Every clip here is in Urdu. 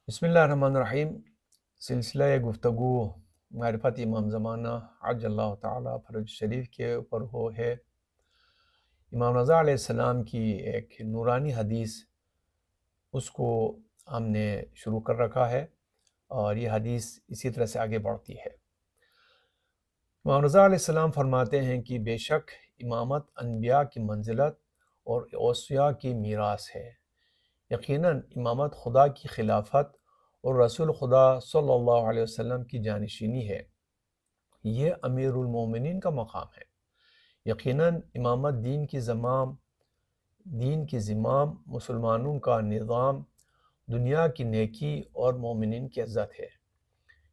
بسم اللہ الرحمن الرحیم۔ سلسلہ گفتگو معرفت امام زمانہ عجل اللہ تعالیٰ فرج شریف کے اوپر ہے امام رضا علیہ السلام کی ایک نورانی حدیث، اس کو ہم نے شروع کر رکھا ہے اور یہ حدیث اسی طرح سے آگے بڑھتی ہے۔ امام رضا علیہ السلام فرماتے ہیں کہ بے شک امامت انبیاء کی منزلت اور اوصیاء کی میراث ہے۔ یقیناً امامت خدا کی خلافت اور رسول خدا صلی اللہ علیہ وسلم کی جانشینی ہے۔ یہ امیر المومنین کا مقام ہے۔ یقیناً امامت دین کی زمام، مسلمانوں کا نظام، دنیا کی نیکی اور مومنین کی عزت ہے۔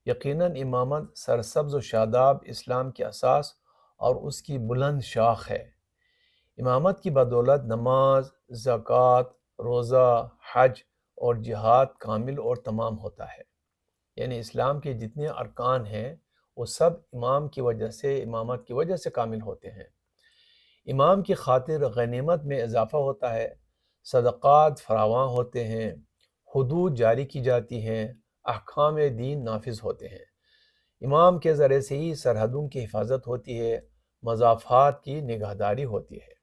یقیناً امامت سرسبز و شاداب اسلام کی اساس اور اس کی بلند شاخ ہے۔ امامت کی بدولت نماز، زکوٰۃ، روزہ، حج اور جہاد کامل اور تمام ہوتا ہے۔ یعنی اسلام کے جتنے ارکان ہیں وہ سب امامت کی وجہ سے کامل ہوتے ہیں۔ امام کی خاطر غنیمت میں اضافہ ہوتا ہے، صدقات فراواں ہوتے ہیں، حدود جاری کی جاتی ہیں، احکام دین نافذ ہوتے ہیں۔ امام کے ذریعے سے ہی سرحدوں کی حفاظت ہوتی ہے، مضافات کی نگہداری ہوتی ہے۔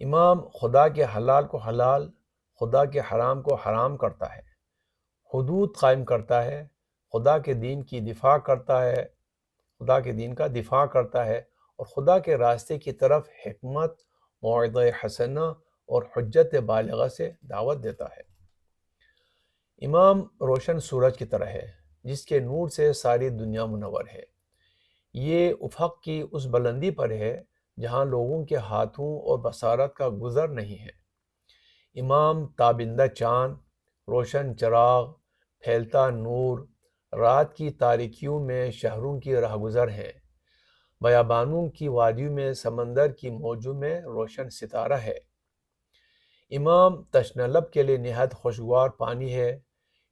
امام خدا کے حلال کو حلال، خدا کے حرام کو حرام کرتا ہے، حدود قائم کرتا ہے، خدا کے دین کا دفاع کرتا ہے اور خدا کے راستے کی طرف حکمت، موعظہ حسنہ اور حجت بالغہ سے دعوت دیتا ہے۔ امام روشن سورج کی طرح ہے جس کے نور سے ساری دنیا منور ہے۔ یہ افق کی اس بلندی پر ہے جہاں لوگوں کے ہاتھوں اور بصارت کا گزر نہیں ہے۔ امام تابندہ چاند، روشن چراغ، پھیلتا نور، رات کی تاریکیوں میں شہروں کی رہگزر ہے، بیابانوں کی وادیوں میں سمندر کی موجوں میں روشن ستارہ ہے۔ امام تشنہ لب کے لیے نہایت خوشگوار پانی ہے،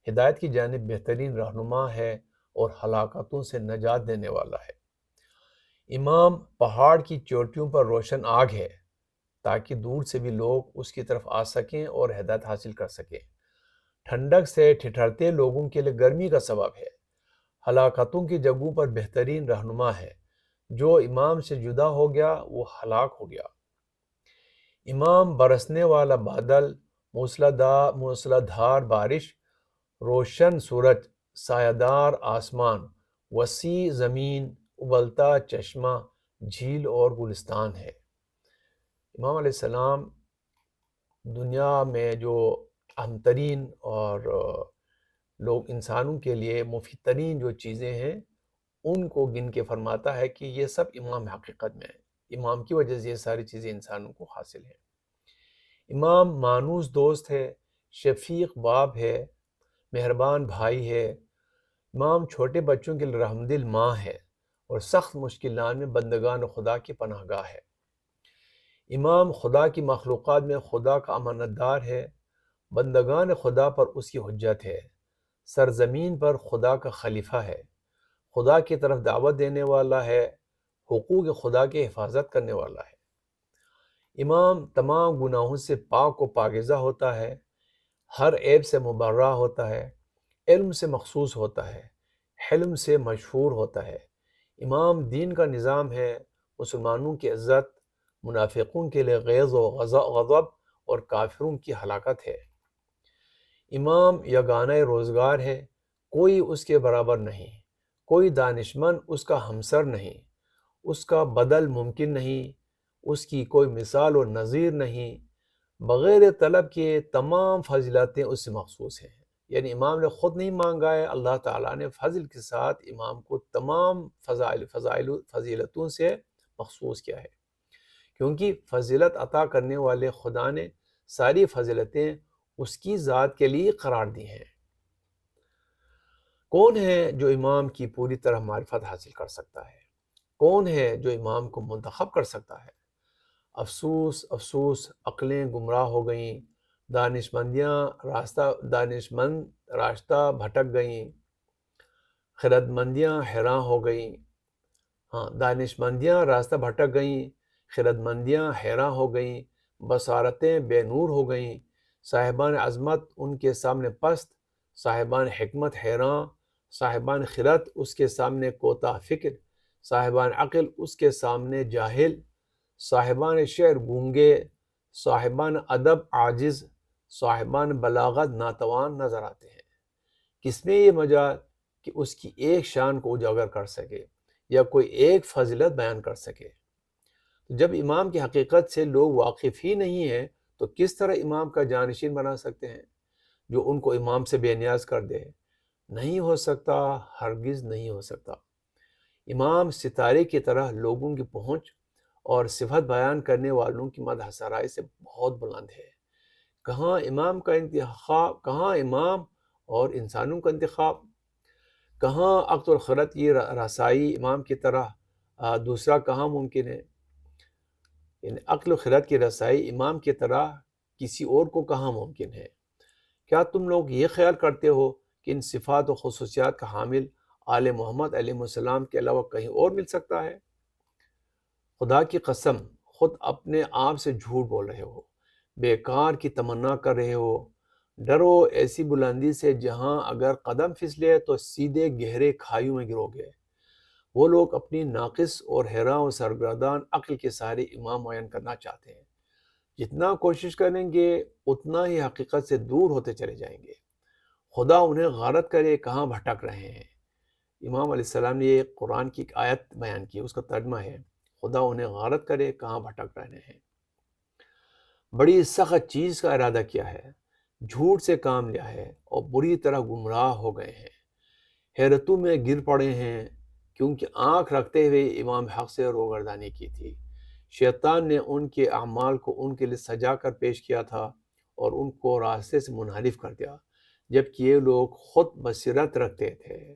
ہدایت کی جانب بہترین رہنما ہے اور ہلاکتوں سے نجات دینے والا ہے۔ امام پہاڑ کی چوٹیوں پر روشن آگ ہے تاکہ دور سے بھی لوگ اس کی طرف آ سکیں اور ہدایت حاصل کر سکیں۔ ٹھنڈک سے ٹھٹھرتے لوگوں کے لیے گرمی کا سبب ہے، ہلاکتوں کی جگہوں پر بہترین رہنما ہے۔ جو امام سے جدا ہو گیا وہ ہلاک ہو گیا۔ امام برسنے والا بادل، موسلا دھار بارش، روشن سورج، سایہ دار آسمان، وسیع زمین، ابلتا چشمہ، جھیل اور گلستان ہے۔ امام علیہ السلام دنیا میں جو اہم ترین اور لوگ انسانوں کے لیے مفید ترین جو چیزیں ہیں ان کو گن کے فرماتا ہے کہ یہ سب امام حقیقت میں ہے۔ امام کی وجہ سے یہ ساری چیزیں انسانوں کو حاصل ہیں۔ امام مانوس دوست ہے، شفیق باپ ہے، مہربان بھائی ہے۔ امام چھوٹے بچوں کے لیے رحمدل ماں ہے اور سخت مشکلات میں بندگان خدا کی پناہ گاہ ہے۔ امام خدا کی مخلوقات میں خدا کا امانت دار ہے، بندگان خدا پر اس کی حجت ہے، سرزمین پر خدا کا خلیفہ ہے، خدا کی طرف دعوت دینے والا ہے، حقوق خدا کی حفاظت کرنے والا ہے۔ امام تمام گناہوں سے پاک و پاکیزہ ہوتا ہے، ہر عیب سے مبرہ ہوتا ہے، علم سے مخصوص ہوتا ہے، حلم سے مشہور ہوتا ہے۔ امام دین کا نظام ہے، مسلمانوں کی عزت، منافقوں کے لیے غیظ و غضب اور کافروں کی ہلاکت ہے۔ امام یگانہ روزگار ہے، کوئی اس کے برابر نہیں، کوئی دانشمند اس کا ہمسر نہیں، اس کا بدل ممکن نہیں، اس کی کوئی مثال و نظیر نہیں، بغیر طلب کے تمام فضیلتیں اس سے مخصوص ہیں۔ یعنی امام نے خود نہیں مانگا ہے، اللہ تعالیٰ نے فضل کے ساتھ امام کو تمام فضیلتوں سے مخصوص کیا ہے، کیونکہ فضیلت عطا کرنے والے خدا نے ساری فضیلتیں اس کی ذات کے لیے قرار دی ہیں۔ کون ہے جو امام کی پوری طرح معرفت حاصل کر سکتا ہے؟ کون ہے جو امام کو منتخب کر سکتا ہے؟ افسوس افسوس، عقلیں گمراہ ہو گئیں، دانشمند راستہ بھٹک گئیں، خردمندیاں حیراں ہو گئیں۔ دانشمندیاں راستہ بھٹک گئیں، خردمندیاں حیراں ہو گئیں، بصارتیں بے نور ہو گئیں، صاحبان عظمت ان کے سامنے پست، صاحبان حکمت حیراں، صاحبان خرد اس کے سامنے کوتاہ فکر، صاحبان عقل اس کے سامنے جاہل، صاحبان شعر گونگے، صاحبان ادب عاجز، صاحبان بلاغت ناتوان نظر آتے ہیں۔ کس میں یہ مجال کہ اس کی ایک شان کو اجاگر کر سکے یا کوئی ایک فضیلت بیان کر سکے؟ جب امام کی حقیقت سے لوگ واقف ہی نہیں ہیں تو کس طرح امام کا جانشین بنا سکتے ہیں جو ان کو امام سے بے نیاز کر دے؟ نہیں ہو سکتا، ہرگز نہیں ہو سکتا۔ امام ستارے کی طرح لوگوں کی پہنچ اور صفت بیان کرنے والوں کی مدح سرائی سے بہت بلند ہے۔ کہاں امام کا انتخاب، کہاں امام اور انسانوں کا انتخاب، کہاں عقل و خرد کی رسائی امام کی طرح دوسرا کہاں ممکن ہے؟ یعنی عقل و خرد کی رسائی امام کی طرح کسی اور کو کہاں ممکن ہے؟ کیا تم لوگ یہ خیال کرتے ہو کہ ان صفات و خصوصیات کا حامل آل محمد علیہ السلام کے علاوہ کہیں اور مل سکتا ہے؟ خدا کی قسم، خود اپنے آپ سے جھوٹ بول رہے ہو، بیکار کی تمنا کر رہے ہو۔ ڈرو ایسی بلندی سے جہاں اگر قدم پھسلے تو سیدھے گہرے کھائیوں میں گرو گے۔ وہ لوگ اپنی ناقص اور حیراں و سرگردان عقل کے سارے امام معین کرنا چاہتے ہیں۔ جتنا کوشش کریں گے اتنا ہی حقیقت سے دور ہوتے چلے جائیں گے۔ خدا انہیں غارت کرے کہاں بھٹک رہے ہیں۔ امام علیہ السلام نے یہ قرآن کی ایک آیت بیان کی، اس کا ترجمہ ہے خدا انہیں غارت کرے کہاں بھٹک رہے ہیں۔ بڑی سخت چیز کا ارادہ کیا ہے، جھوٹ سے کام لیا ہے اور بری طرح گمراہ ہو گئے ہیں۔ حیرتوں میں گر پڑے ہیں کیونکہ آنکھ رکھتے ہوئے امام حق سے روگردانی کی تھی۔ شیطان نے ان کے اعمال کو ان کے لیے سجا کر پیش کیا تھا اور ان کو راستے سے منحرف کر دیا، جبکہ یہ لوگ خود بصیرت رکھتے تھے۔